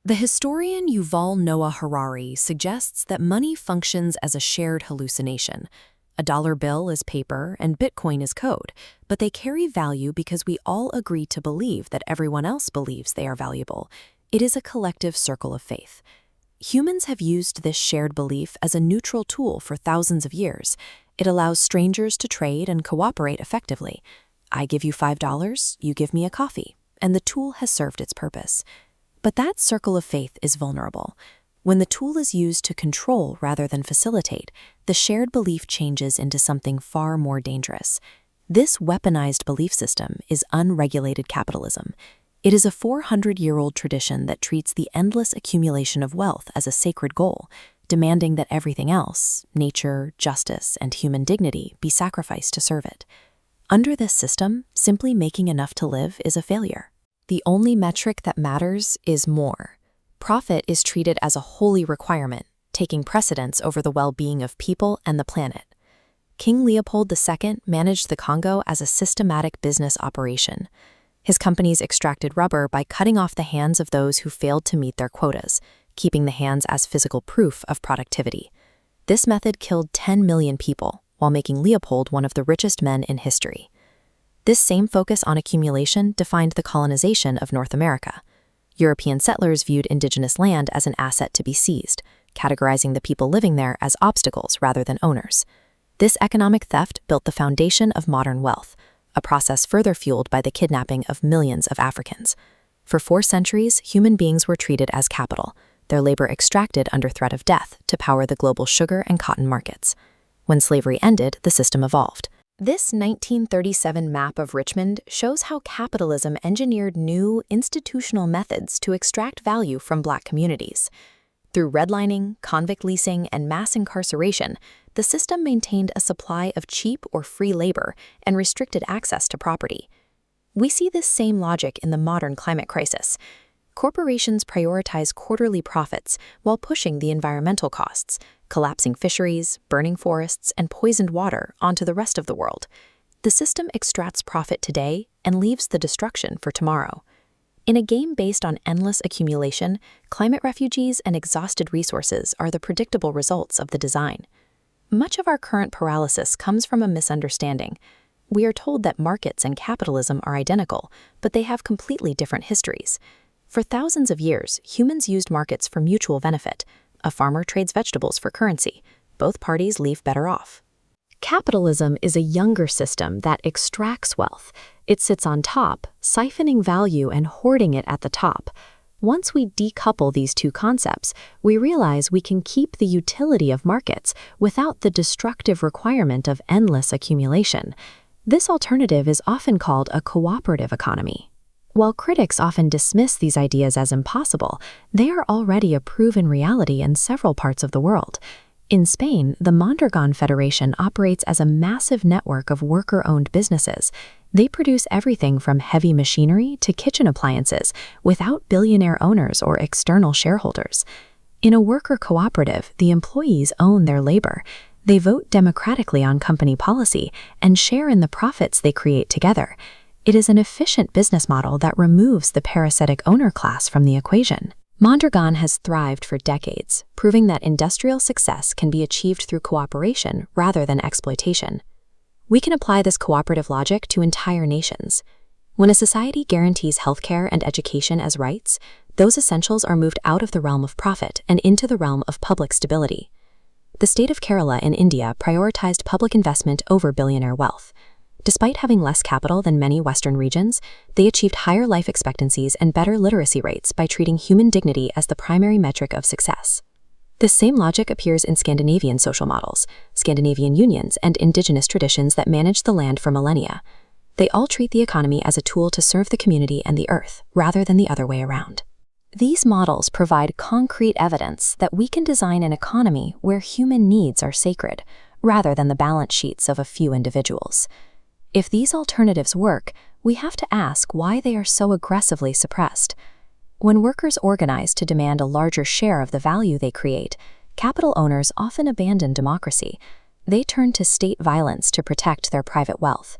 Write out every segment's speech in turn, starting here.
The historian Yuval Noah Harari suggests that money functions as a shared hallucination. A dollar bill is paper and Bitcoin is code, but they carry value because we all agree to believe that everyone else believes they are valuable. It is a collective circle of faith. Humans have used this shared belief as a neutral tool for thousands of years. It allows strangers to trade and cooperate effectively. I give you $5, you give me a coffee, and the tool has served its purpose. But that circle of faith is vulnerable. When the tool is used to control rather than facilitate, the shared belief changes into something far more dangerous. This weaponized belief system is unregulated capitalism. It is a 400-year-old tradition that treats the endless accumulation of wealth as a sacred goal, demanding that everything else, nature, justice, and human dignity, be sacrificed to serve it. Under this system, simply making enough to live is a failure. The only metric that matters is more. Profit is treated as a holy requirement, taking precedence over the well-being of people and the planet. King Leopold II managed the Congo as a systematic business operation. His companies extracted rubber by cutting off the hands of those who failed to meet their quotas, keeping the hands as physical proof of productivity. This method killed 10 million people, while making Leopold one of the richest men in history. This same focus on accumulation defined the colonization of North America. European settlers viewed indigenous land as an asset to be seized, categorizing the people living there as obstacles rather than owners. This economic theft built the foundation of modern wealth, a process further fueled by the kidnapping of millions of Africans. For 4 centuries, human beings were treated as capital, their labor extracted under threat of death to power the global sugar and cotton markets. When slavery ended, the system evolved. This 1937 map of Richmond shows how capitalism engineered new, institutional methods to extract value from Black communities. Through redlining, convict leasing, and mass incarceration, the system maintained a supply of cheap or free labor and restricted access to property. We see this same logic in the modern climate crisis. Corporations prioritize quarterly profits while pushing the environmental costs, collapsing fisheries, burning forests, and poisoned water onto the rest of the world. The system extracts profit today and leaves the destruction for tomorrow. In a game based on endless accumulation, climate refugees and exhausted resources are the predictable results of the design. Much of our current paralysis comes from a misunderstanding. We are told that markets and capitalism are identical, but they have completely different histories. For thousands of years, humans used markets for mutual benefit. A farmer trades vegetables for currency. Both parties leave better off. Capitalism is a younger system that extracts wealth. It sits on top, siphoning value and hoarding it at the top. Once we decouple these two concepts, we realize we can keep the utility of markets without the destructive requirement of endless accumulation. This alternative is often called a cooperative economy. While critics often dismiss these ideas as impossible, they are already a proven reality in several parts of the world. In Spain, the Mondragon Federation operates as a massive network of worker-owned businesses. They produce everything from heavy machinery to kitchen appliances without billionaire owners or external shareholders. In a worker cooperative, the employees own their labor. They vote democratically on company policy and share in the profits they create together. It is an efficient business model that removes the parasitic owner class from the equation. Mondragon has thrived for decades, proving that industrial success can be achieved through cooperation rather than exploitation. We can apply this cooperative logic to entire nations. When a society guarantees healthcare and education as rights, those essentials are moved out of the realm of profit and into the realm of public stability. The state of Kerala in India prioritized public investment over billionaire wealth. Despite having less capital than many Western regions, they achieved higher life expectancies and better literacy rates by treating human dignity as the primary metric of success. This same logic appears in Scandinavian social models, Scandinavian unions, and indigenous traditions that manage the land for millennia. They all treat the economy as a tool to serve the community and the earth, rather than the other way around. These models provide concrete evidence that we can design an economy where human needs are sacred, rather than the balance sheets of a few individuals. If these alternatives work, we have to ask why they are so aggressively suppressed. When workers organize to demand a larger share of the value they create, capital owners often abandon democracy. They turn to state violence to protect their private wealth.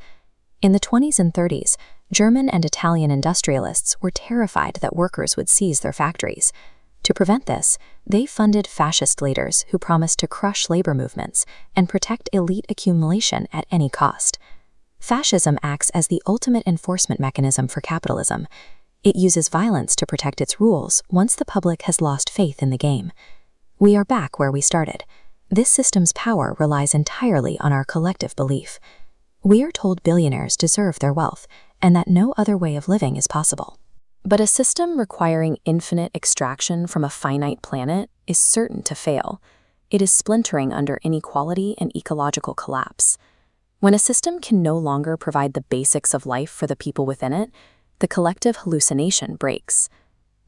In the 20s and 30s, German and Italian industrialists were terrified that workers would seize their factories. To prevent this, they funded fascist leaders who promised to crush labor movements and protect elite accumulation at any cost. Fascism acts as the ultimate enforcement mechanism for capitalism. It uses violence to protect its rules once the public has lost faith in the game. We are back where we started. This system's power relies entirely on our collective belief. We are told billionaires deserve their wealth and that no other way of living is possible. But a system requiring infinite extraction from a finite planet is certain to fail. It is splintering under inequality and ecological collapse. When a system can no longer provide the basics of life for the people within it, the collective hallucination breaks.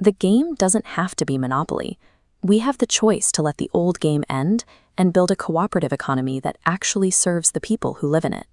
The game doesn't have to be monopoly. We have the choice to let the old game end and build a cooperative economy that actually serves the people who live in it.